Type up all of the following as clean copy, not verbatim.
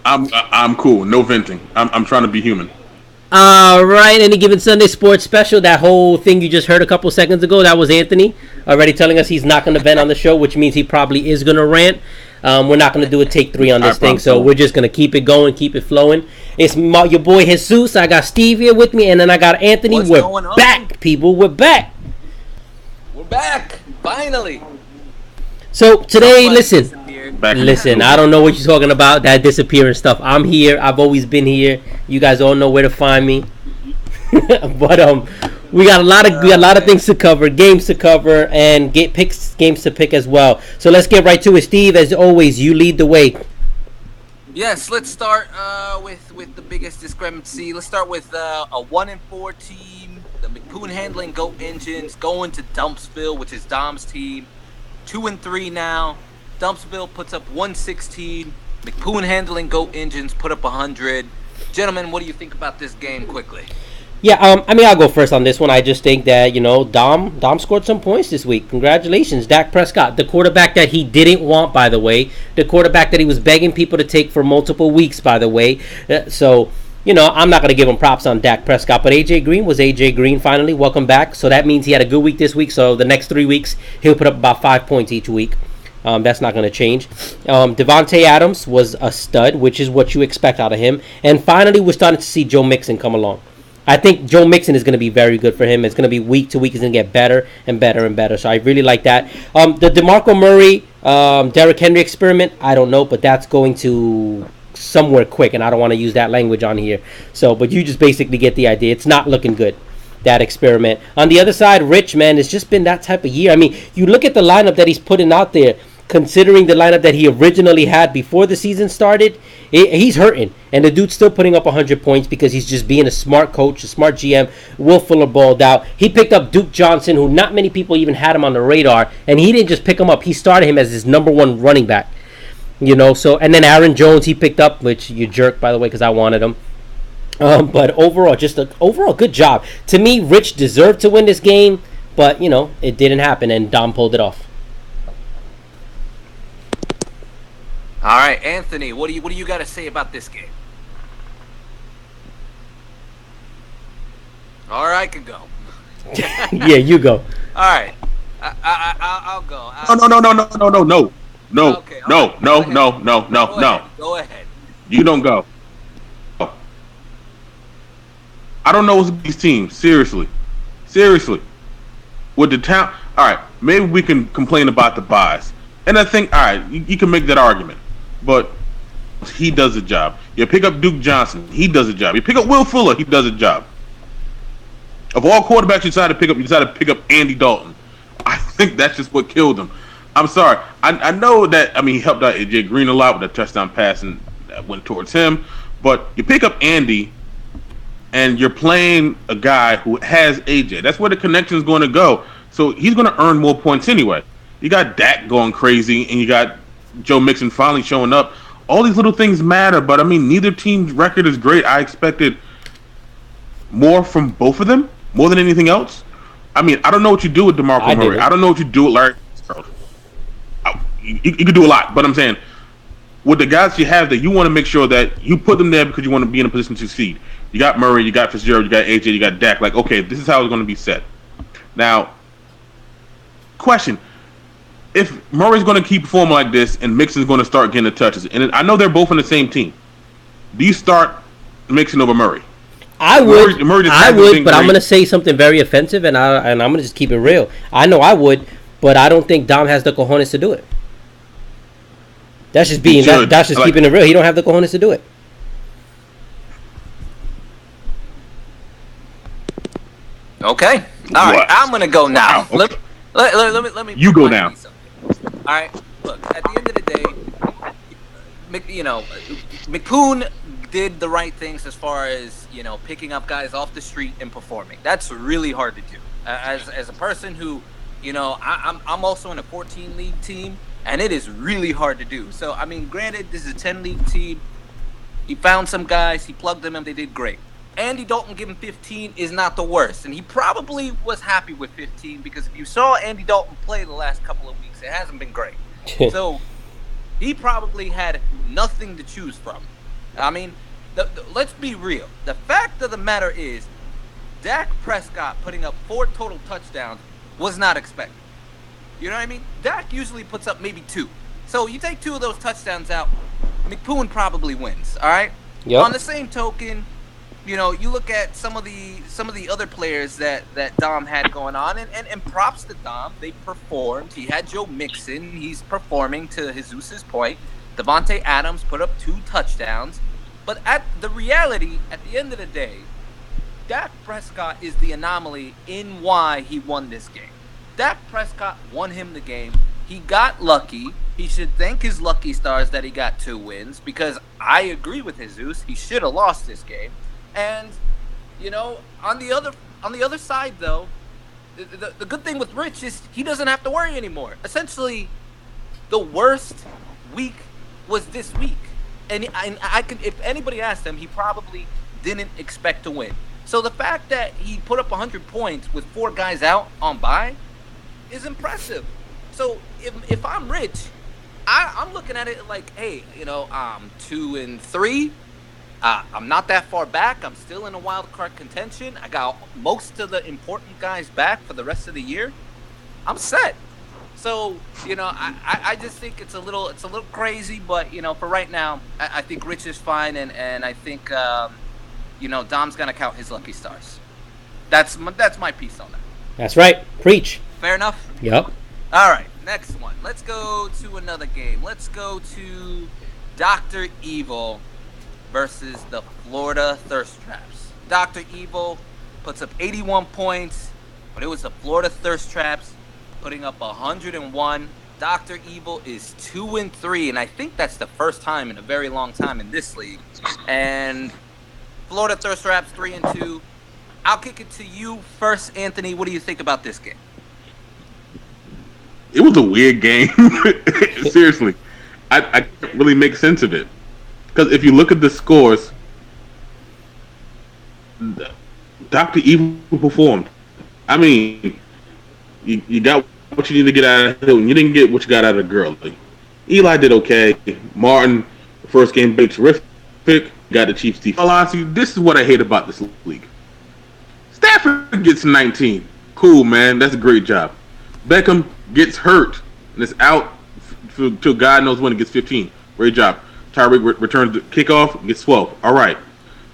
I'm cool. No venting. I'm trying to be human. All right, any given Sunday sports special. That whole thing you just heard a couple seconds ago, that was Anthony already telling us he's not going to vent on the show, which means he probably is going to rant. We're not going to do a take three on I this thing, promise. so we're just going to keep it going, keep it flowing. It's your boy Jesus. I got Steve here with me, and then I got Anthony. What's We're going on? back, people. We're back. We're back, finally. So today, Somebody listen. disappeared. Back in the Listen, studio. I don't know what you're talking about, that disappearing stuff. I'm here. I've always been here. You guys all know where to find me. But we got a lot of things to cover, games to cover, and games to pick as well. So let's get right to it. Steve, as always, you lead the way. Yes, let's start with the biggest discrepancy. Let's start with a 1-4 team. The McPoon handling Goat Engines going to Dumpsville, which is Dom's team. 2-3 now. Dumpsville puts up 116. McPoon handling Goat Engines put up 100. Gentlemen, what do you think about this game quickly? Yeah, I mean, I'll go first on this one. I just think that, Dom scored some points this week. Congratulations, Dak Prescott, the quarterback that he didn't want, by the way, the quarterback that he was begging people to take for multiple weeks, by the way. So, I'm not going to give him props on Dak Prescott, but AJ Green was AJ Green finally. Welcome back. So that means he had a good week this week. So the next 3 weeks, he'll put up about 5 points each week. That's not going to change. Devontae Adams was a stud, which is what you expect out of him. And finally, we're starting to see Joe Mixon come along. I think Joe Mixon is going to be very good for him. It's going to be week to week. He's going to get better and better and better. So I really like that. The DeMarco Murray, Derrick Henry experiment, I don't know, but that's going to somewhere quick, and I don't want to use that language on here. So, but you just basically get the idea. It's not looking good, that experiment. On the other side, Rich, man, it's just been that type of year. I mean, you look at the lineup that he's putting out there, considering the lineup that he originally had before the season started, he's hurting. And the dude's still putting up 100 points because he's just being a smart coach, a smart GM. Will Fuller balled out. He picked up Duke Johnson, who not many people even had him on the radar. And he didn't just pick him up. He started him as his number one running back. So, and then Aaron Jones he picked up, which you jerk, by the way, because I wanted him. But overall, just an overall good job. To me, Rich deserved to win this game, but, it didn't happen, and Dom pulled it off. All right, Anthony, what do you got to say about this game? All right, I can go. Yeah, you go. All right, I'll go. No. Okay, all No. right, No. go No. ahead. No. No. No. Go ahead. You don't go. I don't know what's with these teams. Seriously. With the town. All right, maybe we can complain about the buys. And I think, all right, you can make that argument. But he does the job. You pick up Duke Johnson. He does the job. You pick up Will Fuller. He does the job. Of all quarterbacks you decided to pick up Andy Dalton. I think that's just what killed him. I'm sorry. I know that, he helped out AJ Green a lot with a touchdown pass and that went towards him. But you pick up Andy, and you're playing a guy who has AJ. That's where the connection is going to go. So he's going to earn more points anyway. You got Dak going crazy, and you got Joe Mixon finally showing up. All these little things matter, but neither team's record is great. I expected more from both of them, more than anything else. I don't know what you do with DeMarco Murray. I don't know what you do with Larry Fitzgerald. You could do a lot, but I'm saying with the guys you have that you want to make sure that you put them there because you want to be in a position to succeed. You got Murray, you got Fitzgerald, you got AJ, you got Dak. Like, okay, this is how it's going to be set. Now, question. If Murray's going to keep performing like this and Mixon's going to start getting the touches, and I know they're both on the same team, do you start Mixon over Murray? I would, but I'm going to great. say something very offensive, and I'm going to just keep it real. I know I would, but I don't think Dom has the cojones to do it. That's just keeping it real. He don't have the cojones to do it. Okay. All right. What? I'm gonna go now. Wow, okay. Let me. You go now. All right. Look. At the end of the day, McPoon did the right things as far as picking up guys off the street and performing. That's really hard to do. As a person who, I'm also in a 14 league team, and it is really hard to do. So granted, this is a 10 league team. He found some guys. He plugged them in. They did great. Andy Dalton giving 15 is not the worst, and he probably was happy with 15 because if you saw Andy Dalton play the last couple of weeks, it hasn't been great. So he probably had nothing to choose from. I mean, let's be real. The fact of the matter is, Dak Prescott putting up 4 total touchdowns was not expected. You know what I mean? Dak usually puts up maybe 2. So you take 2 of those touchdowns out, McPoon probably wins. All right. Yep. On the same token, you know, you look at some of the other players that Dom had going on, and props to Dom. They performed. He had Joe Mixon. He's performing, to Jesus's point. Devontae Adams put up 2 touchdowns. But at the reality, at the end of the day, Dak Prescott is the anomaly in why he won this game. Dak Prescott won him the game. He got lucky. He should thank his lucky stars that he got 2 wins, because I agree with Jesus. He should have lost this game. And, you know, on the other side, though, the good thing with Rich is he doesn't have to worry anymore. Essentially, the worst week was this week. And I can, if anybody asked him, he probably didn't expect to win. So the fact that he put up 100 points with 4 guys out on bye is impressive. So if I'm Rich, I'm looking at it like, hey, you know, 2-3. I'm not that far back. I'm still in a wild card contention. I got most of the important guys back for the rest of the year. I'm set. So, you know, I just think it's a little crazy, but, you know, for right now, I think Rich is fine, and I think, you know, Dom's gonna count his lucky stars. That's my piece on that. That's right. Preach. Fair enough. Yep. All right, next one. Let's go to another game. Let's go to Dr. Evil versus the Florida Thirst Traps. Dr. Evil puts up 81 points, but it was the Florida Thirst Traps putting up 101. Dr. Evil is 2-3, and I think that's the first time in a very long time in this league. And Florida Thirst Traps 3-2. I'll kick it to you first, Anthony. What do you think about this game? It was a weird game. Seriously, I can't really make sense of it, because if you look at the scores, Dr. Evil performed. I mean, you got what you need to get out of Hilton. You didn't get what you got out of Gurley. Eli did okay. Martin, the first game, played terrific. Got the Chiefs defense. Honestly, this is what I hate about this league. Stafford gets 19. Cool, man. That's a great job. Beckham gets hurt and is out till God knows when. It gets 15. Great job. Tyreek returns the kickoff, gets 12. All right.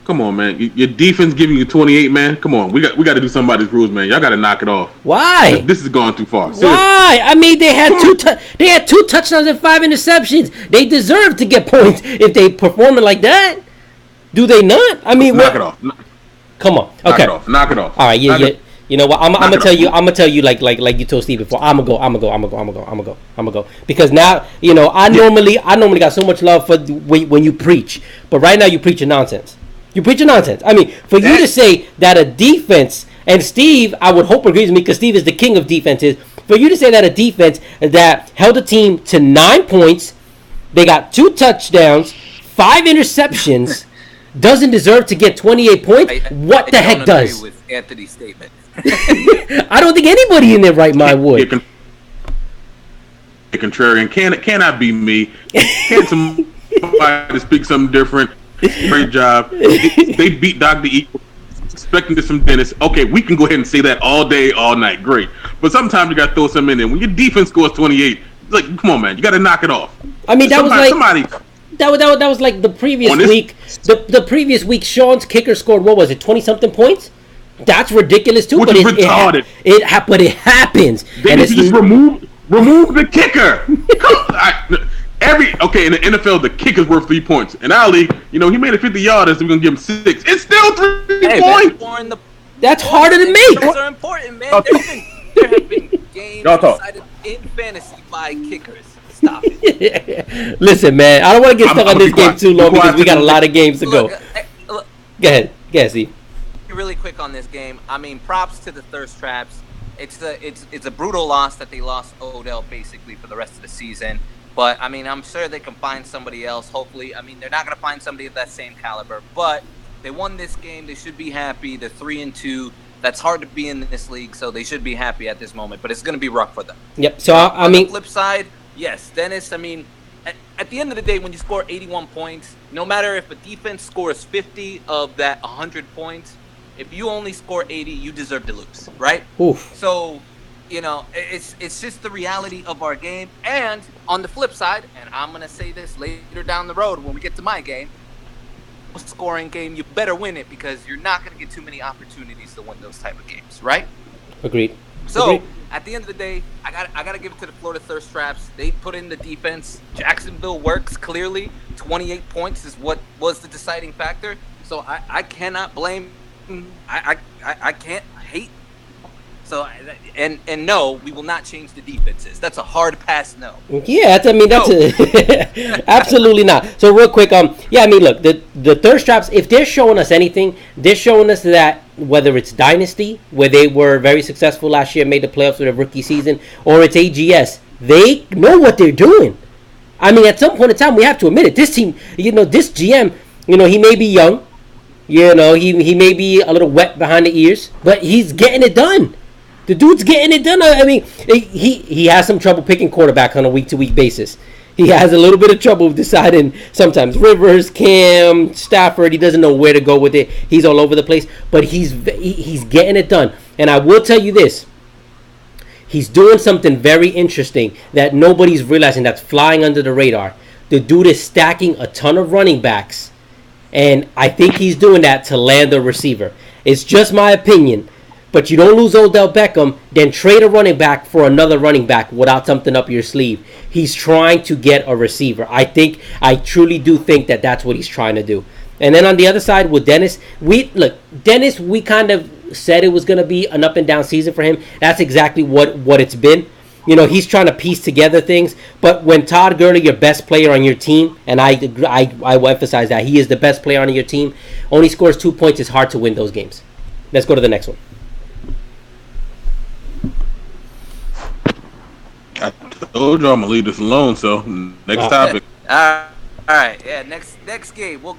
Come on, man. Your defense giving you 28, man. Come on. We got to do something about these rules, man. Y'all got to knock it off. Why? This is going too far. Seriously. Why? I mean, they had 2 touchdowns and 5 interceptions. They deserve to get points if they performing like that. Do they not? I mean, knock it off. Come on. Okay. Knock it off. All right. Yeah. You know what? I'm gonna tell you. I'm gonna tell you like you told Steve before. I'm gonna go. Because now, you know, I normally got so much love for when you preach, but right now you preaching nonsense. You're preaching nonsense. I mean, for you to say that a defense, and Steve, I would hope agrees with me because Steve is the king of defenses. For you to say that a defense that held a team to 9 points, they got 2 touchdowns, 5 interceptions, doesn't deserve to get 28 points. What the heck does? Agree with Anthony's statement. I don't think anybody in their right mind would. Contrarian cannot be me. Can't somebody speak something different? Great job. They beat Dr. Evil, expecting to some dentist. Okay, we can go ahead and say that all day, all night. Great. But sometimes you got to throw something in there. When your defense scores 28, like, come on, man, you got to knock it off. I mean, that was like the previous week. The previous week, Sean's kicker scored, what was it, 20-something points? That's ridiculous too. Which but is retarded. But it happens. They need to just remove the kicker. In the NFL, the kicker's worth 3 points. In our league, you know, he made a 50-yarder, so we're gonna give him 6. It's still 3 points. That's harder to make. Those are important, man. There have been games decided in fantasy by kickers. Stop it. Listen, man, I don't want to get stuck on this game too long because we got a lot of games to go. Look, Go ahead, Steve. really quick on this game. I mean, props to the Thirst Traps. It's a brutal loss that they lost Odell basically for the rest of the season. But I mean, I'm sure they can find somebody else. Hopefully, I mean, they're not gonna find somebody of that same caliber. But they won this game. They should be happy. They're 3-2. That's hard to be in this league, so they should be happy at this moment. But it's gonna be rough for them. Yep. So on I mean, the flip side, yes, Dennis. I mean, at the end of the day, when you score 81 points, no matter if a defense scores 50 of that 100 points, if you only score 80, you deserve to lose, right? Oof. So, it's just the reality of our game. And on the flip side, and I'm going to say this later down the road when we get to my game, scoring game, you better win it because you're not going to get too many opportunities to win those type of games, right? Agreed. So Agreed. at the end of the day, I got to give it to the Florida Thirst Traps. They put in the defense. Jacksonville works clearly. 28 points is what was the deciding factor. So I cannot blame. I can't hate. So and no, we will not change the defenses. That's a hard pass. No. Yeah, that's absolutely not. So real quick, yeah, I mean, look, the Thirst Traps, if they're showing us anything, they're showing us that whether it's Dynasty, where they were very successful last year, made the playoffs with a rookie season, or it's AGS, they know what they're doing. I mean, at some point in time, we have to admit it. This team, this GM, he may be young, he may be a little wet behind the ears, but he's getting it done. The dude's getting it done. I mean, he has some trouble picking quarterback on a week-to-week basis. He has a little bit of trouble deciding sometimes Rivers, Cam, Stafford. He doesn't know where to go with it. He's all over the place, but he's getting it done. And I will tell you this. He's doing something very interesting that nobody's realizing, that's flying under the radar. The dude is stacking a ton of running backs, and I think he's doing that to land a receiver. It's just my opinion. But you don't lose Odell Beckham, then trade a running back for another running back without something up your sleeve. He's trying to get a receiver. I truly do think that that's what he's trying to do. And then on the other side with Dennis, we kind of said it was going to be an up and down season for him. That's exactly what it's been. He's trying to piece together things. But when Todd Gurley, your best player on your team, and I will emphasize that he is the best player on your team, only scores 2 points, it's hard to win those games. Let's go to the next one. I told you I'm gonna leave this alone. So next topic. All right. Yeah. Next game. Let's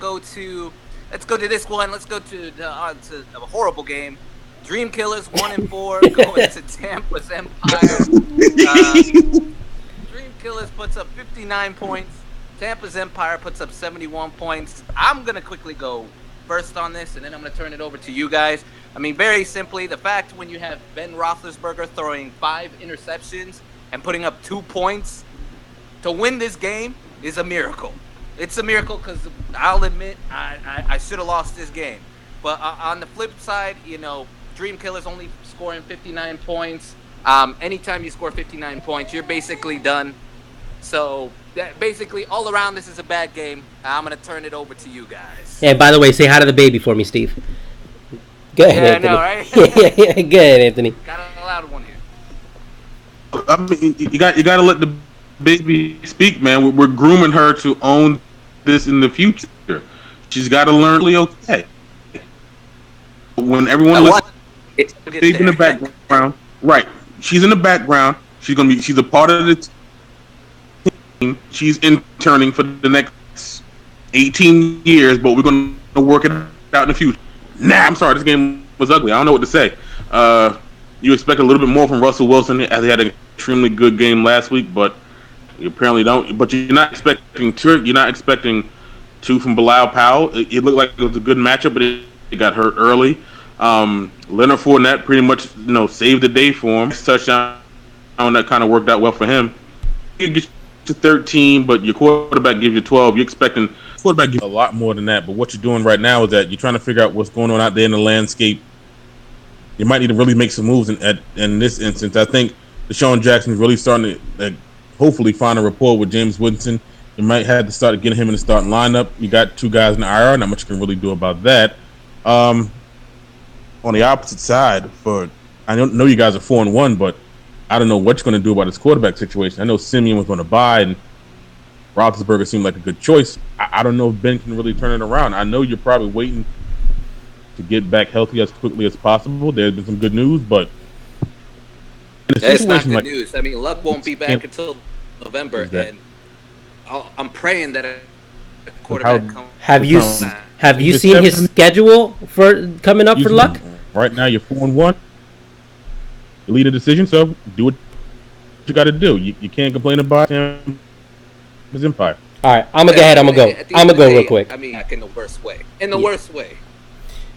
go to this one. Let's go to a horrible game. Dream Killers 1-4 going to Tampa's Empire. Dream Killers puts up 59 points. Tampa's Empire puts up 71 points. I'm gonna quickly go first on this, and then I'm gonna turn it over to you guys. I mean, very simply, the fact when you have Ben Roethlisberger throwing 5 interceptions and putting up 2 points to win this game is a miracle. It's a miracle because I'll admit I should have lost this game. But on the flip side, Dream Killers only scoring 59 points. Anytime you score 59 points, you're basically done. So basically, all around, this is a bad game. I'm going to turn it over to you guys. And by the way, say hi to the baby for me, Steve. Go ahead, Anthony. I know, right? yeah, go ahead, Anthony. Got a loud one here. I mean, you got to let the baby speak, man. We're grooming her to own this in the future. She's got to learn really okay. When everyone she's in the background, right? She's in the background. She's a part of the team. She's interning for the next 18 years, but we're going to work it out in the future. I'm sorry, this game was ugly. I don't know what to say. You expect a little bit more from Russell Wilson, as he had an extremely good game last week, but you apparently don't. But you're not expecting two from Bilal Powell. It looked like it was a good matchup, but it got hurt early. Leonard Fournette pretty much saved the day for him. Touchdown that kind of worked out well for him. You get to 13, but your quarterback gives you 12. You're expecting quarterback gives you a lot more than that. But what you're doing right now is that you're trying to figure out what's going on out there in the landscape. You might need to really make some moves in this instance. I think Deshaun Jackson is really starting to hopefully find a rapport with James Winston. You might have to start getting him in the starting lineup. You got 2 guys in the IR. Not much you can really do about that. On the opposite side, I don't know you guys are 4-1, but I don't know what you're going to do about his quarterback situation. I know Simeon was going to buy, and Roethlisberger seemed like a good choice. I don't know if Ben can really turn it around. I know you're probably waiting to get back healthy as quickly as possible. There's been some good news, but it's not good news. I mean, Luck won't be back until November, and I'm praying that a quarterback comes. Have you seen his schedule for coming up for Luck? Right now, you're 4-1. You lead a decision, so do what you got to do. You can't complain about his Empire. All right, I'm gonna go ahead. I'm gonna go. I'm gonna go real quick. I mean, in the worst way. In the worst way.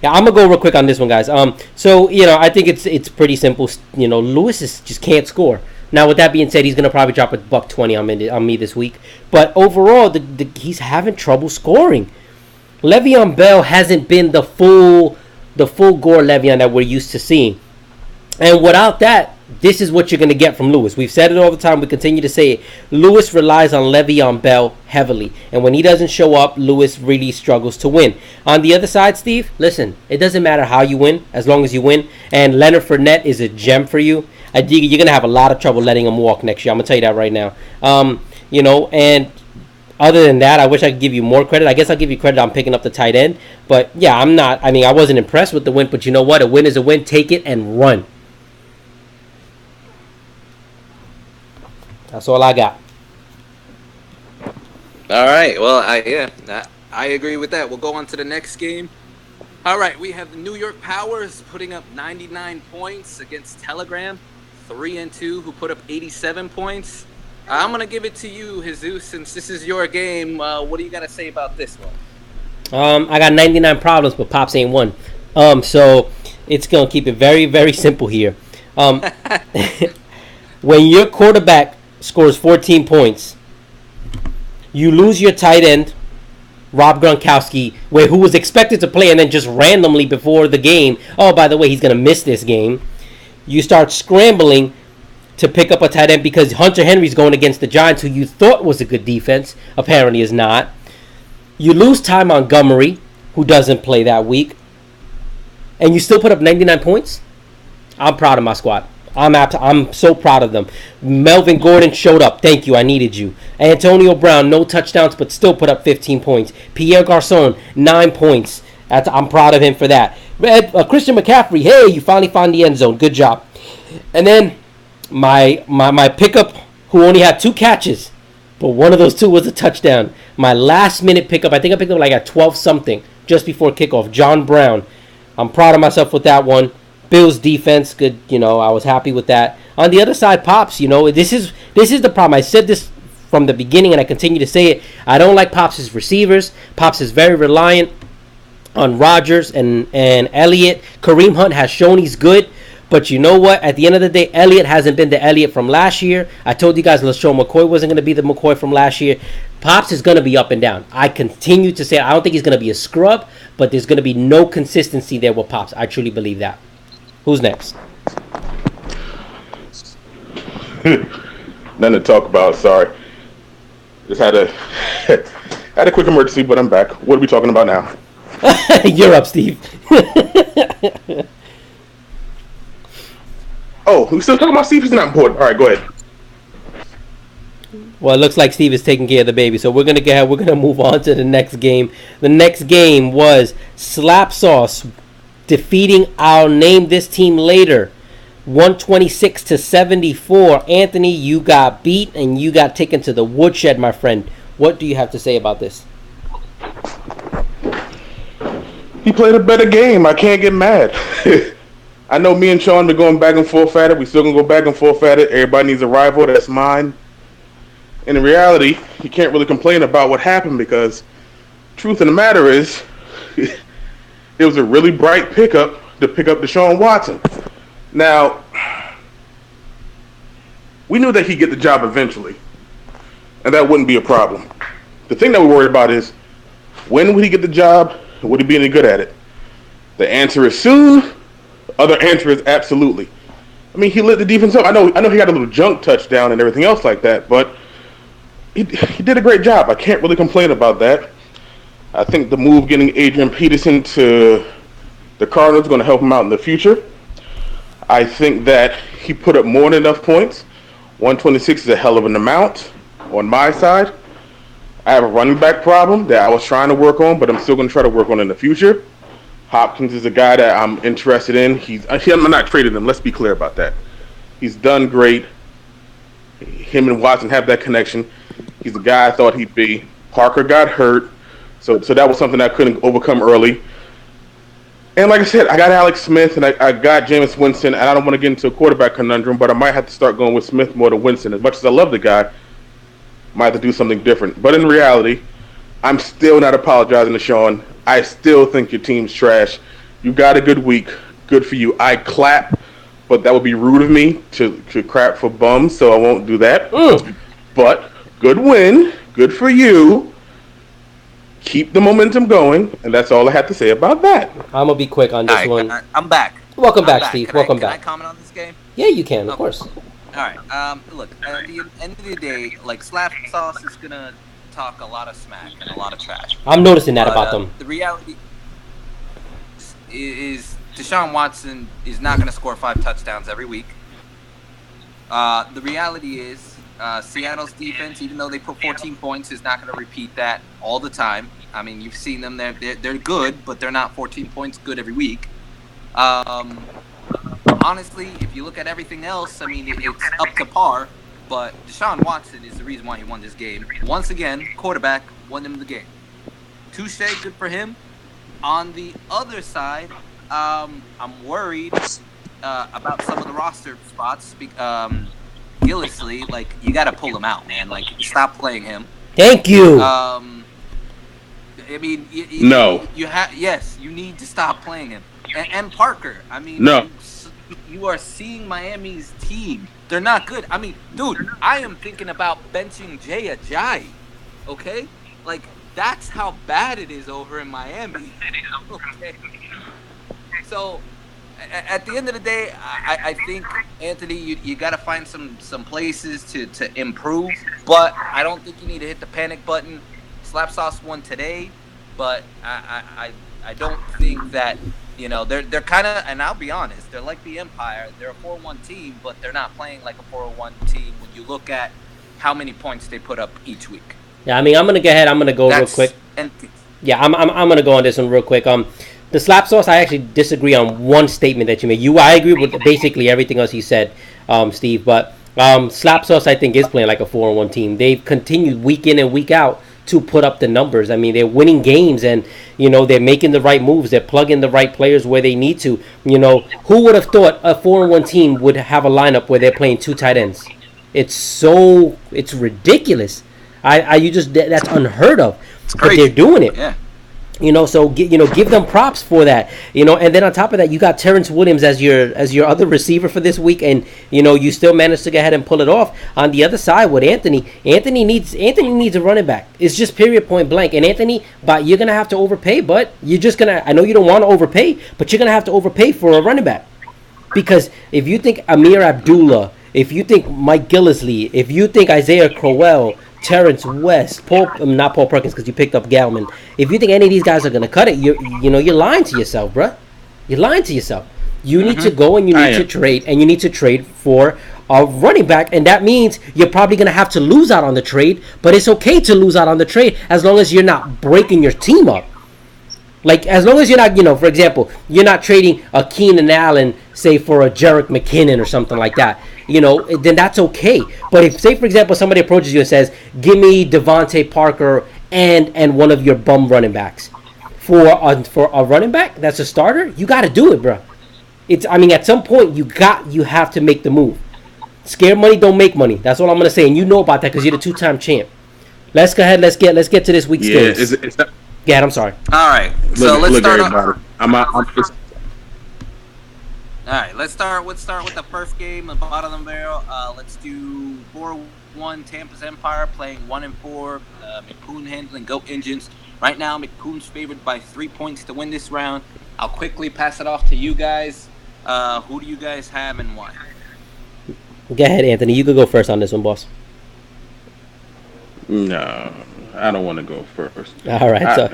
Yeah, I'm gonna go real quick on this one, guys. So I think it's pretty simple. Lewis just can't score. Now, with that being said, he's gonna probably drop a $120 on me this week. But overall, he's having trouble scoring. Le'Veon Bell hasn't been the full Gore Le'Veon that we're used to seeing. And without that, this is what you're going to get from Lewis. We've said it all the time. We continue to say it. Lewis relies on Le'Veon Bell heavily. And when he doesn't show up, Lewis really struggles to win. On the other side, Steve, listen, it doesn't matter how you win as long as you win. And Leonard Fournette is a gem for you. I think you're going to have a lot of trouble letting him walk next year. I'm going to tell you that right now. And other than that, I wish I could give you more credit. I guess I'll give you credit on picking up the tight end. But, yeah, I wasn't impressed with the win. But you know what? A win is a win. Take it and run. That's all I got. All right. Well, I agree with that. We'll go on to the next game. All right. We have the New York Powers putting up 99 points against Telegram, 3-2, who put up 87 points. I'm going to give it to you, Jesus, since this is your game. What do you got to say about this one? I got 99 problems, but Pops ain't one. So it's going to keep it very, very simple here. When your quarterback scores 14 points, you lose your tight end, Rob Gronkowski, who was expected to play and then just randomly before the game, oh, by the way, he's going to miss this game. You start scrambling to pick up a tight end because Hunter Henry's going against the Giants, who you thought was a good defense, apparently is not. You lose Ty Montgomery, who doesn't play that week, and you still put up 99 points? I'm proud of my squad. I'm so proud of them. Melvin Gordon showed up. Thank you. I needed you. Antonio Brown, no touchdowns, but still put up 15 points. Pierre Garçon, 9 points. I'm proud of him for that. Christian McCaffrey, hey, you finally found the end zone. Good job. And then my pickup, who only had 2 catches, but one of those 2 was a touchdown. My last minute pickup, I think I picked up like at 12-something, just before kickoff. John Brown. I'm proud of myself with that one. Bills defense, good. I was happy with that. On the other side, Pops. This is the problem. I said this from the beginning, and I continue to say it. I don't like Pops' receivers. Pops is very reliant on Rodgers and Elliott. Kareem Hunt has shown he's good, but you know what? At the end of the day, Elliott hasn't been the Elliott from last year. I told you guys LaShawn McCoy wasn't going to be the McCoy from last year. Pops is going to be up and down. I continue to say I don't think he's going to be a scrub, but there's going to be no consistency there with Pops. I truly believe that. Who's next? Nothing to talk about. Sorry. Just had a quick emergency, but I'm back. What are we talking about now? You're up, Steve. Oh, we still talking about Steve? He's not important. All right, go ahead. Well, it looks like Steve is taking care of the baby, so we're gonna move on to the next game. The next game was Slap Sauce defeating, I'll name this team later, 126-74. Anthony, you got beat and you got taken to the woodshed, my friend. What do you have to say about this? He played a better game. I can't get mad. I know me and Sean been going back and forth at it. We still gonna go back and forth at it. Everybody needs a rival. That's mine. And in reality, you can't really complain about what happened because truth of the matter is it was a really bright pickup to pick up Deshaun Watson. Now, we knew that he'd get the job eventually, and that wouldn't be a problem. The thing that we're worried about is when would he get the job, and would he be any good at it? The answer is soon. The other answer is absolutely. I mean, he lit the defense up. I know he got a little junk touchdown and everything else like that, but he did a great job. I can't really complain about that. I think the move getting Adrian Peterson to the Cardinals is going to help him out in the future. I think that he put up more than enough points. 126 is a hell of an amount on my side. I have a running back problem that I was trying to work on, but I'm still going to try to work on in the future. Hopkins is a guy that I'm interested in. I'm not trading him. Let's be clear about that. He's done great. Him and Watson have that connection. He's the guy I thought he'd be. Parker got hurt. So that was something I couldn't overcome early. And like I said, I got Alex Smith and I got Jameis Winston, and I don't want to get into a quarterback conundrum, but I might have to start going with Smith more than Winston. As much as I love the guy, might have to do something different. But in reality, I'm still not apologizing to Sean. I still think your team's trash. You got a good week. Good for you. I clap, but that would be rude of me to crap for bums, so I won't do that. But good win. Good for you. Keep the momentum going, and that's all I have to say about that. I'm gonna be quick on this one. I'm back. Welcome back, Steve. Welcome back. Can I comment on this game? Yeah, you can, of course. All right. Look, at the end of the day, like Slap Sauce is gonna talk a lot of smack and a lot of trash. I'm noticing that about them. The reality is Deshaun Watson is not gonna score 5 touchdowns every week. The reality is Seattle's defense, even though they put 14 points, is not going to repeat that all the time. I mean, you've seen them; they're good, but they're not 14 points good every week. Honestly, if you look at everything else, I mean, it's up to par. But Deshaun Watson is the reason why he won this game. Once again, quarterback won him the game. Touche, good for him. On the other side, I'm worried about some of the roster spots. Gillislee, like, you got to pull him out, man. Like, stop playing him. Thank you. I mean, no. Yes, you need to stop playing him. And Parker, I mean, no. You are seeing Miami's team. They're not good. I mean, dude, I am thinking about benching Jay Ajayi. Okay, like that's how bad it is over in Miami. Okay, so. At the end of the day, I think, Anthony, you got to find some places to improve. But I don't think you need to hit the panic button. Slap Sauce won today, but I don't think that, you know, they're kind of, and I'll be honest, they're like the Empire. They're a 4-1 team, but they're not playing like a 4-1 team when you look at how many points they put up each week. Yeah, I mean, I'm going to go ahead. I'm going to go real quick. Yeah, I'm going to go on this one real quick. The Slap Sauce, I actually disagree on one statement that you made. I agree with basically everything else he said, Steve. But Slap Sauce, I think, is playing like a 4-1 team. They've continued week in and week out to put up the numbers. I mean, they're winning games, and you know they're making the right moves. They're plugging the right players where they need to. You know, who would have thought a 4-1 team would have a lineup where they're playing 2 tight ends? It's ridiculous. That's unheard of. But they're doing it. Yeah. You know, so give them props for that. You know, and then on top of that, you got Terrence Williams as your other receiver for this week, and you know you still managed to go ahead and pull it off. On the other side with Anthony needs a running back. It's just period, point blank. And Anthony, but you're gonna have to overpay. But you're just gonna. I know you don't want to overpay, but you're gonna have to overpay for a running back, because if you think Amir Abdullah, if you think Mike Gillislee, if you think Isaiah Crowell, Terrence West, not Paul Perkins because you picked up Gallman. If you think any of these guys are gonna cut it, you're lying to yourself, bruh. You're lying to yourself. You need to go and you need to trade, and you need to trade for a running back, and that means you're probably gonna have to lose out on the trade. But it's okay to lose out on the trade as long as you're not breaking your team up. Like, as long as you're not, for example, you're not trading a Keenan Allen, say, for a Jerick McKinnon or something like that. Then that's okay. But if, say, for example, somebody approaches you and says, give me Devontae Parker and one of your bum running backs. For a running back that's a starter, you got to do it, bro. At some point, you have to make the move. Scare money don't make money. That's all I'm going to say. And you know about that because you're the 2-time champ. Let's go ahead. Let's get to this week's games. Yeah, I'm sorry. All right. So let's start off. All right, let's start with the first game, the bottom of the barrel. Let's do 4-1 Tampa's Empire playing 1-4. McCoon handling Goat Engines. Right now, McCoon's favored by 3 points to win this round. I'll quickly pass it off to you guys. Who do you guys have and why? Go ahead, Anthony. You could go first on this one, boss. No, I don't want to go first. All right, so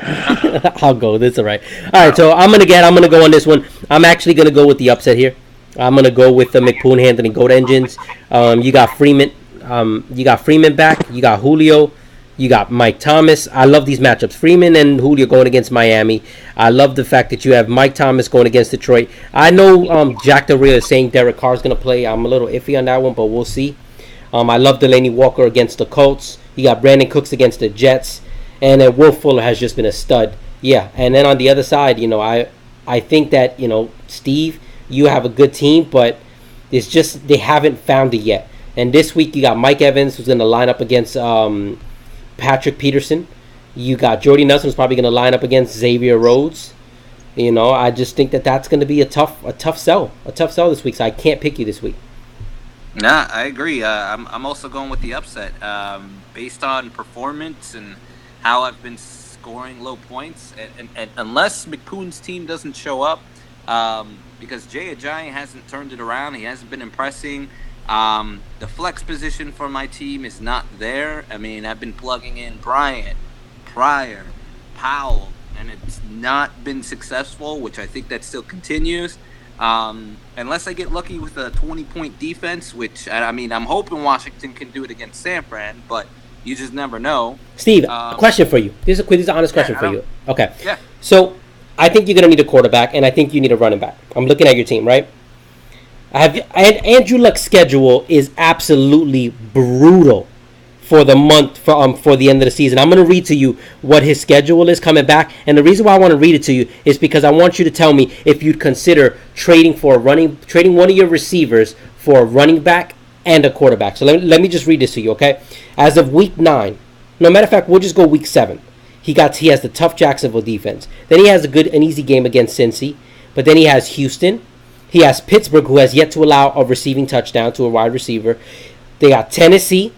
I'll go. That's all right. All right, so I'm gonna go on this one. I'm actually gonna go with the upset here. I'm gonna go with the McCoon handling Goat Engines. You got Freeman. You got Freeman back. You got Julio. You got Mike Thomas. I love these matchups. Freeman and Julio going against Miami. I love the fact that you have Mike Thomas going against Detroit. I know Jack Del Rio is saying Derek Carr is gonna play. I'm a little iffy on that one, but we'll see. I love Delaney Walker against the Colts. You got Brandon Cooks against the Jets. And then Will Fuller has just been a stud. Yeah, and then on the other side, I think that, Steve, you have a good team, but it's just they haven't found it yet. And this week you got Mike Evans, who's going to line up against Patrick Peterson. You got Jordy Nelson, who's probably going to line up against Xavier Rhodes. I just think that that's going to be a tough sell this week. So I can't pick you this week. Nah, I agree. I'm also going with the upset based on performance and how I've been scoring low points. And unless McPoon's team doesn't show up, because Jay Ajayi hasn't turned it around, he hasn't been impressing. The flex position for my team is not there. I mean, I've been plugging in Bryant, Pryor, Powell, and it's not been successful, which I think that still continues. Unless I get lucky with a 20-point defense, which, I mean, I'm hoping Washington can do it against San Fran, but you just never know. Steve, a question for you. This is an honest question for you. Okay. Yeah. So, I think you're going to need a quarterback, and I think you need a running back. I'm looking at your team, right? Andrew Luck's schedule is absolutely brutal for the month for the end of the season. I'm going to read to you what his schedule is coming back, and the reason why I want to read it to you is because I want you to tell me if you'd consider trading one of your receivers for a running back and a quarterback. So let me just read this to you, okay? As of week 9, no matter of fact, we'll just go week 7. He has the tough Jacksonville defense. Then he has an easy game against Cincy, but then he has Houston. He has Pittsburgh, who has yet to allow a receiving touchdown to a wide receiver. They got Tennessee,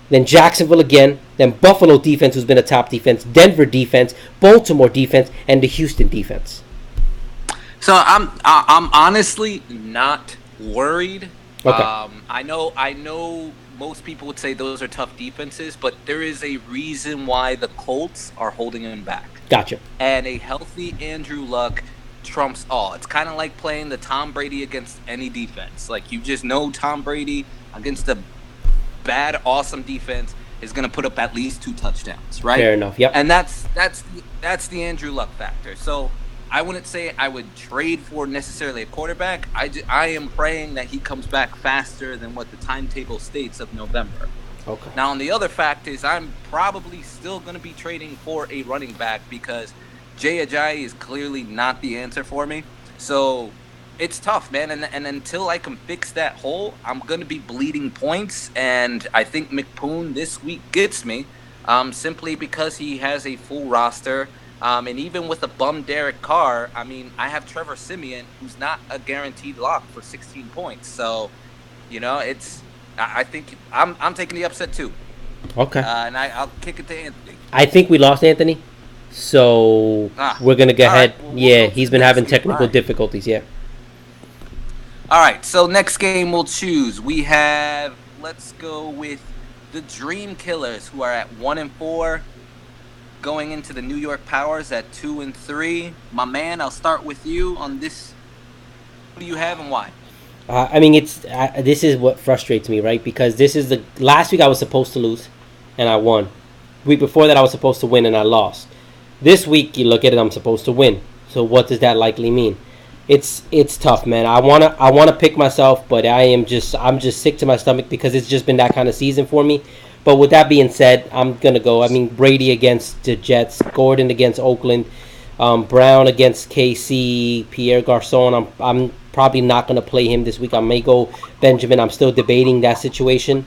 then Jacksonville again, then Buffalo defense, who's been a top defense, Denver defense, Baltimore defense, and the Houston defense. So I'm honestly not worried. Okay. I know most people would say those are tough defenses, but there is a reason why the Colts are holding him back. Gotcha. And a healthy Andrew Luck trumps all. It's kind of like playing the Tom Brady against any defense. Like, you just know Tom Brady against a bad, awesome defense is going to put up at least 2 touchdowns, right? Fair enough. Yep. And that's the Andrew Luck factor. So I wouldn't say I would trade for necessarily a quarterback. I am praying that he comes back faster than what the timetable states of November. Okay. Now, on the other fact is I'm probably still going to be trading for a running back because Jay Ajayi is clearly not the answer for me. So it's tough, man. And until I can fix that hole, I'm going to be bleeding points. And I think McPoon this week gets me simply because he has a full roster. And even with a bum Derek Carr, I mean, I have Trevor Siemian, who's not a guaranteed lock for 16 points. So, I think I'm taking the upset too. Okay. And I'll kick it to Anthony. I think we lost Anthony. So we're going to go ahead. Right. We'll He's been having technical Right. difficulties. Yeah. All right, so next game we'll choose. Let's go with the Dream Killers, who are at 1-4, going into the New York Powers at 2-3. My man, I'll start with you on this. What do you have and why? I mean, this is what frustrates me, right? Because this is the last week I was supposed to lose, and I won. The week before that I was supposed to win, and I lost. This week, you look at it, I'm supposed to win. So what does that likely mean? It's tough, man. I wanna pick myself, but I'm just sick to my stomach because it's just been that kind of season for me. But with that being said, I'm gonna go. I mean, Brady against the Jets, Gordon against Oakland, Brown against KC, Pierre Garçon. I'm probably not gonna play him this week. I may go Benjamin. I'm still debating that situation.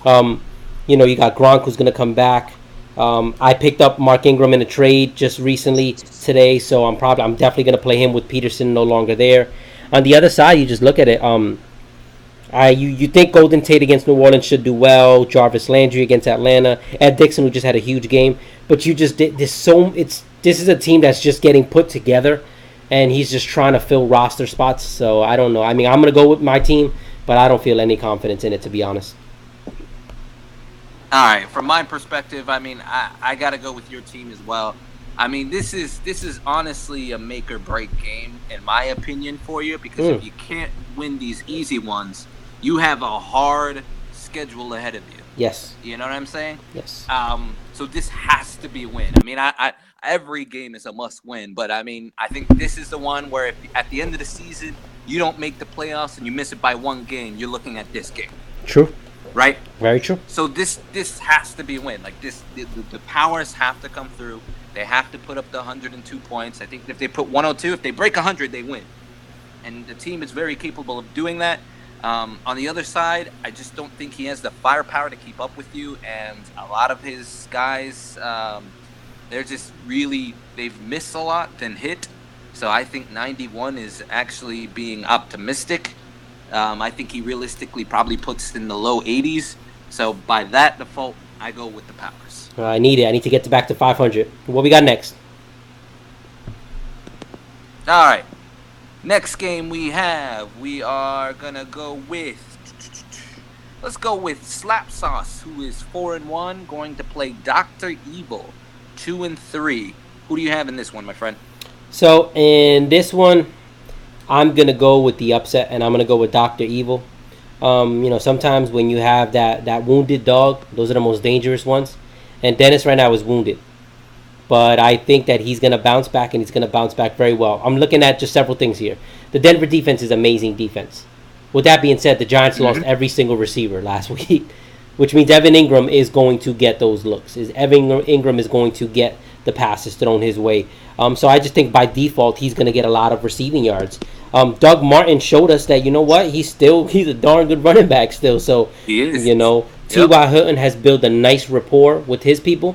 You got Gronk, who's gonna come back. I picked up Mark Ingram in a trade just recently today, so I'm definitely going to play him with Peterson no longer there. On the other side, you just look at it. You think Golden Tate against New Orleans should do well. Jarvis Landry against Atlanta. Ed Dixon, who just had a huge game, but you just did this. This is a team that's just getting put together, and he's just trying to fill roster spots. So I don't know. I mean, I'm going to go with my team, but I don't feel any confidence in it, to be honest. All right, from my perspective, I mean, I got to go with your team as well. I mean, this is honestly a make or break game, in my opinion, for you, because if you can't win these easy ones, you have a hard schedule ahead of you. Yes. You know what I'm saying? Yes. So this has to be a win. I mean, every game is a must win, but I mean, I think this is the one where if at the end of the season you don't make the playoffs and you miss it by one game, you're looking at this game. True. Right? Very true. So this has to be a win. Like the Powers have to come through. They have to put up the 102 points. I think if they put 102, if they break 100, they win. And the team is very capable of doing that. On the other side, I just don't think he has the firepower to keep up with you, and a lot of his guys, they're just really, they've missed a lot than hit. So I think 91 is actually being optimistic. I think he realistically probably puts in the low 80s. So by that default, I go with the Powers. I need it. I need to get back to 500. What we got next? All right. Next game we are gonna go with. Let's go with Slap Sauce, who is 4-1, going to play Dr. Evil, 2-3. Who do you have in this one, my friend? So in this one, I'm gonna go with the upset, and I'm gonna go with Dr. Evil. Sometimes when you have that wounded dog, those are the most dangerous ones. And Dennis right now is wounded. But I think that he's going to bounce back, and he's going to bounce back very well. I'm looking at just several things here. The Denver defense is amazing defense. With that being said, the Giants lost every single receiver last week, which means Evan Ingram is going to get those looks. Evan Ingram is going to get the passes thrown his way. So I just think by default, he's going to get a lot of receiving yards. Doug Martin showed us that, you know what, he's a darn good running back still. So, he is. T.Y. Hilton has built a nice rapport with his people.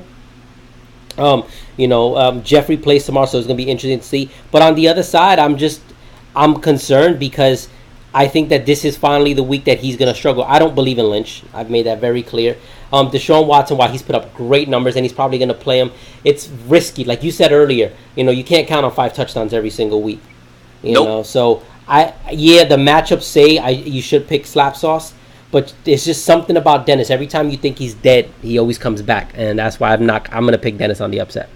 Jeffrey plays tomorrow, so it's going to be interesting to see. But on the other side, I'm concerned because I think that this is finally the week that he's going to struggle. I don't believe in Lynch. I've made that very clear. Deshaun Watson, while he's put up great numbers and he's probably going to play him, it's risky. Like you said earlier, you can't count on 5 touchdowns every single week. So the matchups say you should pick Slap Sauce. But it's just something about Dennis. Every time you think he's dead, he always comes back, and that's why I'm going to pick Dennis on the upset.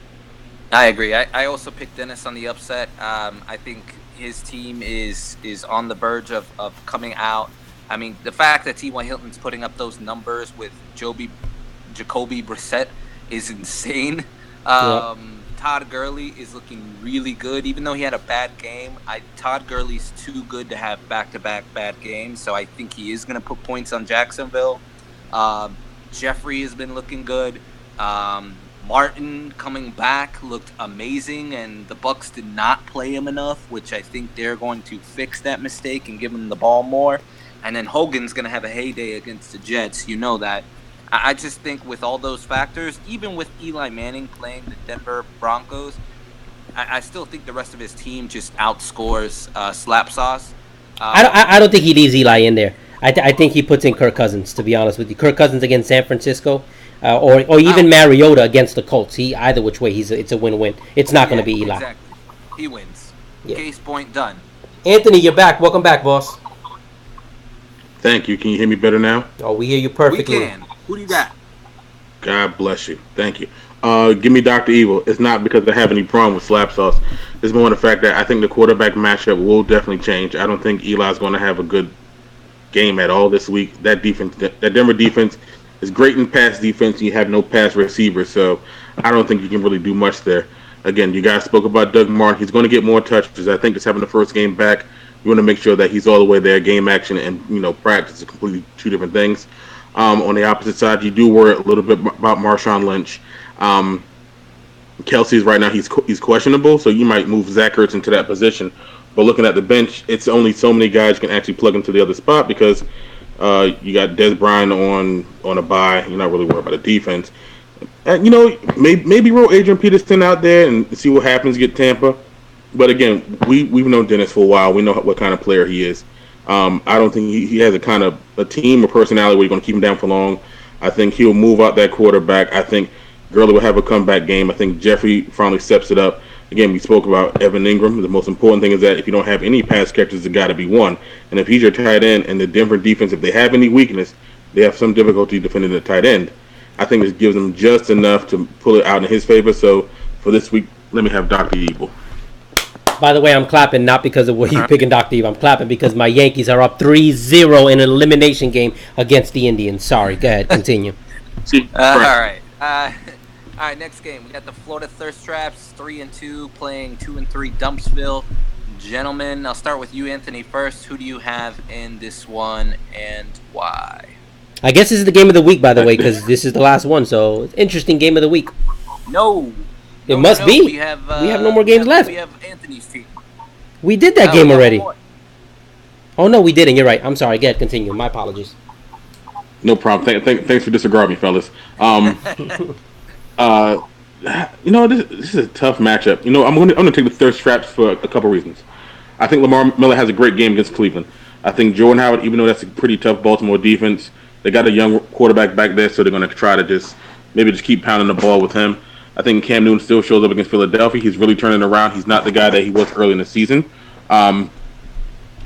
I agree. I also picked Dennis on the upset. I think his team is on the verge of coming out. I mean, the fact that T.Y. Hilton's putting up those numbers with Jacoby Brissett is insane. Todd Gurley is looking really good, even though he had a bad game. Todd Gurley's too good to have back-to-back bad games, so I think he is going to put points on Jacksonville. Jeffrey has been looking good. Martin coming back looked amazing, and the Bucs did not play him enough, which I think they're going to fix that mistake and give him the ball more. And then Hogan's going to have a heyday against the Jets. You know that. I just think with all those factors, even with Eli Manning playing the Denver Broncos, I still think the rest of his team just outscores Slap Sauce. I don't think he leaves Eli in there. I think he puts in Kirk Cousins, to be honest with you. Kirk Cousins against San Francisco, or even Mariota against the Colts. Either which way, it's a win-win. It's not going to be Eli. Exactly. He wins. Yeah. Case point done. Anthony, you're back. Welcome back, boss. Thank you. Can you hear me better now? Oh, we hear you perfectly. We can. Who do you got? God bless you. Thank you. Give me Dr. Evil. It's not because I have any problem with Slap Sauce. It's more the fact that I think the quarterback matchup will definitely change. I don't think Eli's going to have a good game at all this week. That Denver defense is great in pass defense. You have no pass receiver, so I don't think you can really do much there. Again, you guys spoke about Doug Martin. He's going to get more touches. I think just having the first game back, you want to make sure that he's all the way there. Game action and practice are completely two different things. On the opposite side, you do worry a little bit about Marshawn Lynch. Kelsey's right now, he's questionable, so you might move Zach Ertz into that position. But looking at the bench, it's only so many guys you can actually plug into the other spot because you got Des Bryant on a bye. You're not really worried about the defense. Maybe roll Adrian Peterson out there and see what happens, get Tampa. But again, we've known Dennis for a while. We know what kind of player he is. I don't think he has a team or personality where you're going to keep him down for long. I think he'll move out that quarterback. I think Gurley will have a comeback game. I think Jeffrey finally steps it up. Again, we spoke about Evan Ingram. The most important thing is that if you don't have any pass catchers, there's got to be one. And if he's your tight end and the Denver defense, if they have any weakness, they have some difficulty defending the tight end. I think this gives them just enough to pull it out in his favor. So for this week, let me have Dr. Evil. By the way, I'm clapping not because of what you're picking Dr. Evil. I'm clapping because my Yankees are up 3-0 in an elimination game against the Indians. Sorry. Go ahead. Continue. All right. All right, next game. We got the Florida Thirst Traps, 3-2, playing 2-3 Dumpsville. Gentlemen, I'll start with you, Anthony, first. Who do you have in this one and why? I guess this is the game of the week, by the way, because this is the last one. So, it's interesting game of the week. No. It must be. We have no more games left. We have Anthony's team. We did that game already. Oh no, we didn't. You're right. I'm sorry. Go ahead, continue. My apologies. No problem. Thanks for disregarding me, fellas. This is a tough matchup. I'm gonna take the thirst traps for a couple reasons. I think Lamar Miller has a great game against Cleveland. I think Jordan Howard, even though that's a pretty tough Baltimore defense, they got a young quarterback back there, so they're gonna try to just keep pounding the ball with him. I think Cam Newton still shows up against Philadelphia. He's really turning around. He's not the guy that he was early in the season. I'm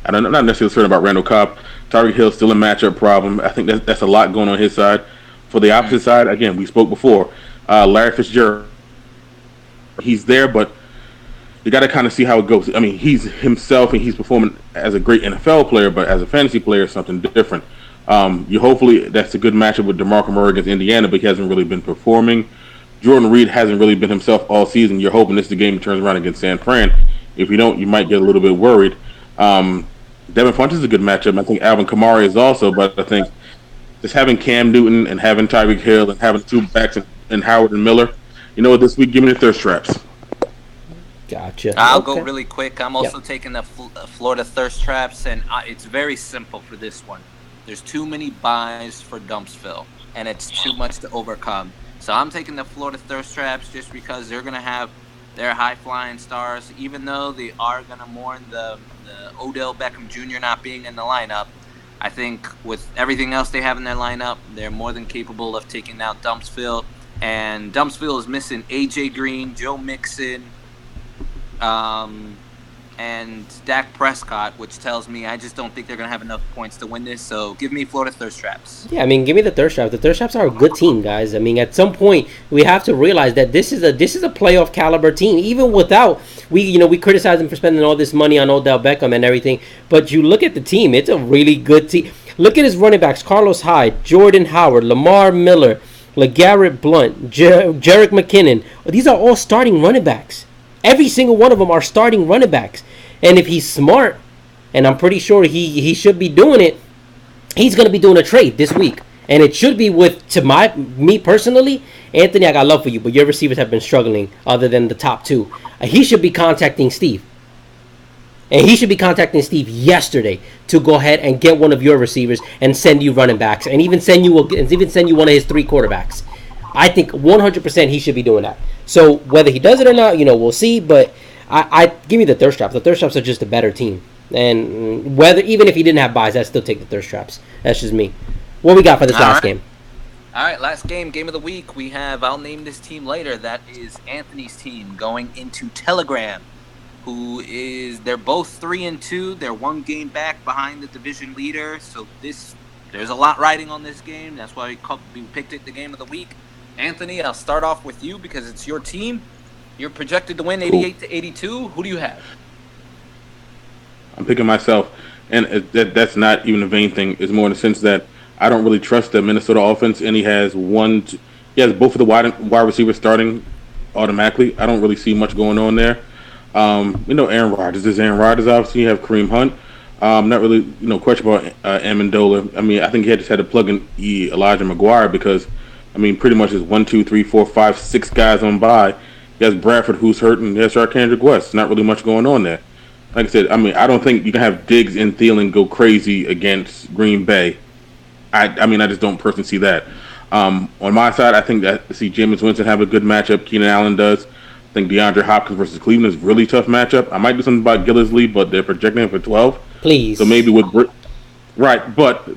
not necessarily certain about Randall Cobb. Tyreek Hill still a matchup problem. I think that's a lot going on his side. For the opposite side, again, we spoke before. Larry Fitzgerald, he's there, but you got to kind of see how it goes. I mean, he's himself and he's performing as a great NFL player, but as a fantasy player, something different. Hopefully that's a good matchup with DeMarco Murray against Indiana, but he hasn't really been performing. Jordan Reed hasn't really been himself all season. You're hoping this is the game he turns around against San Fran. If you don't, you might get a little bit worried. Devin Funch is a good matchup. I think Alvin Kamara is also, but I think just having Cam Newton and having Tyreek Hill and having two backs and Howard and Miller, this week, give me the thirst traps. Gotcha. I'll go really quick. I'm also taking the Florida thirst traps, and it's very simple for this one. There's too many buys for Dumpsville, and it's too much to overcome. So I'm taking the Florida thirst traps just because they're going to have their high-flying stars, even though they are going to mourn the Odell Beckham Jr. not being in the lineup. I think with everything else they have in their lineup, they're more than capable of taking out Dumpsville. And Dumpsville is missing A.J. Green, Joe Mixon, and Dak Prescott, which tells me I just don't think they're going to have enough points to win this. So give me Florida thirst traps. Yeah, give me the thirst traps. The thirst traps are a good team, guys. At some point we have to realize that this is a playoff caliber team. Even without we criticize them for spending all this money on Odell Beckham and everything, but you look at the team; it's a really good team. Look at his running backs: Carlos Hyde, Jordan Howard, Lamar Miller, LeGarrette Blount, Jerick McKinnon. These are all starting running backs. Every single one of them are starting running backs. And if he's smart, and I'm pretty sure he should be doing it, he's going to be doing a trade this week. And it should be me personally, Anthony, I got love for you, but your receivers have been struggling other than the top two. He should be contacting Steve. And he should be contacting Steve yesterday to go ahead and get one of your receivers and send you running backs and even send you one of his three quarterbacks. I think 100% he should be doing that. So whether he does it or not, we'll see. But I give me the thirst traps. The thirst traps are just a better team. And even if he didn't have buys, I'd still take the thirst traps. That's just me. What we got for this last game? All right, last game of the week. We have, I'll name this team later. That is Anthony's team going into Telegram, they're both 3-2. They're one game back behind the division leader. So there's a lot riding on this game. That's why we picked it the game of the week. Anthony, I'll start off with you because it's your team. You're projected to win 88-82. Who do you have? I'm picking myself, and that's not even a vain thing. It's more in the sense that I don't really trust the Minnesota offense, and he has both of the wide receivers starting automatically. I don't really see much going on there. Aaron Rodgers is Aaron Rodgers. Obviously, you have Kareem Hunt. Not really, question about Amendola. I think he just had to plug in Elijah McGuire because, pretty much it's 1, 2, 3, 4, 5, 6 guys on by. He has Bradford who's hurt, and he has Charkandrick West. Not really much going on there. Like I said, I don't think you can have Diggs and Thielen go crazy against Green Bay. I just don't personally see that. On my side, I think that I see Jameis Winston have a good matchup. Keenan Allen does. I think DeAndre Hopkins versus Cleveland is a really tough matchup. I might do something about Gillislee, but they're projecting him for 12. Please. So maybe right, but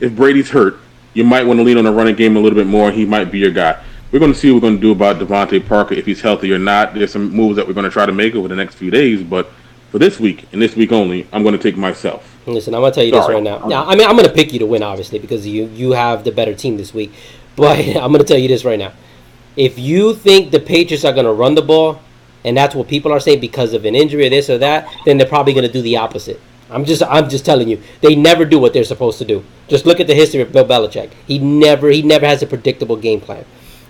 if Brady's hurt, you might want to lean on the running game a little bit more. He might be your guy. We're going to see what we're going to do about Devontae Parker if he's healthy or not. There's some moves that we're going to try to make over the next few days, but for this week and this week only, I'm going to take myself. Listen, I'm going to tell you this right now. Yeah, I'm going to pick you to win, obviously, because you have the better team this week. But I'm going to tell you this right now. If you think the Patriots are going to run the ball, and that's what people are saying because of an injury or this or that, then they're probably going to do the opposite. I'm just telling you, they never do what they're supposed to do. Just look at the history of Bill Belichick. He never has a predictable game plan.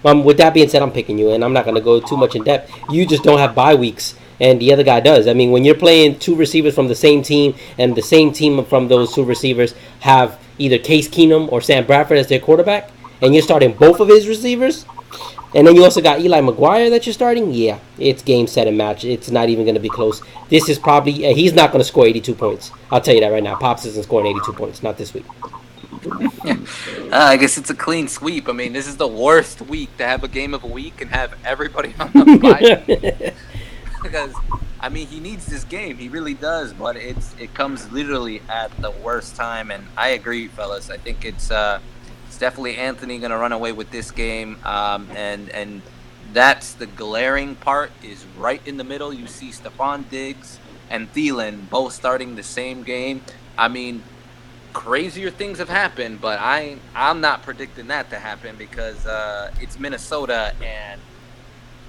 With that being said, I'm picking you, and I'm not going to go too much in depth. You just don't have bye weeks, and the other guy does. When you're playing two receivers from the same team, and the same team from those two receivers have either Case Keenum or Sam Bradford as their quarterback, and you're starting both of his receivers, And then you also got Eli McGuire that you're starting. Yeah, it's game, set, and match. It's not even going to be close. This is probably he's not going to score 82 points. I'll tell you that right now. Pops isn't scoring 82 points. Not this week. I guess it's a clean sweep. I mean, this is the worst week to have a game of a week and have everybody on the bye. Because, I mean, he needs this game. He really does. But it comes literally at the worst time. And I agree, fellas. I think it's definitely Anthony going to run away with this game. And that's the glaring part is right in the middle. You see Stephon Diggs and Thielen both starting the same game. I mean, crazier things have happened, but I'm not predicting that to happen because it's Minnesota and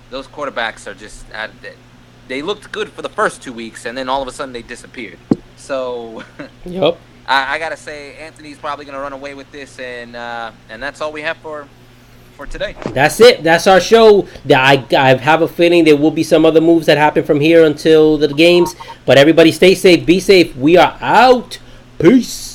those quarterbacks are just they looked good for the first 2 weeks and then all of a sudden they disappeared. So Yep. I gotta say Anthony's probably gonna run away with this, and that's all we have for today. That's it. That's our show. I have a feeling there will be some other moves that happen from here until the games, but everybody stay safe, be safe. We are out. Peace.